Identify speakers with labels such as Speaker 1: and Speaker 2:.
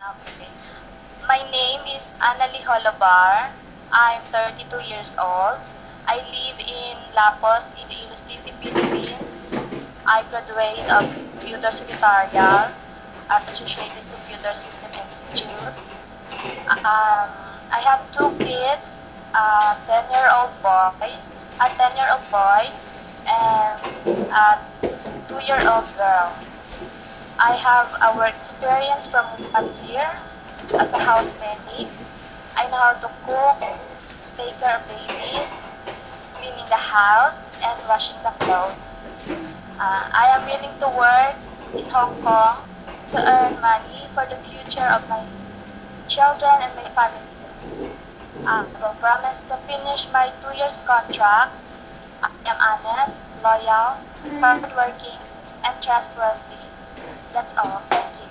Speaker 1: Okay. My name is Annalie Holobar. I'm 32 years old. I live in Lapos, Iloilo City, Philippines. I graduated of Computer Secretarial at Associated Computer System Institute. I have two kids, a 10-year-old boy, and a 2-year-old girl. I have a work experience from 1 year as a housemaid. I know how to cook, take care of babies, cleaning the house, and washing the clothes. I am willing to work in Hong Kong to earn money for the future of my children and my family. I will promise to finish my 2 years contract. I am honest, loyal, hardworking, and trustworthy. That's all. Thank you.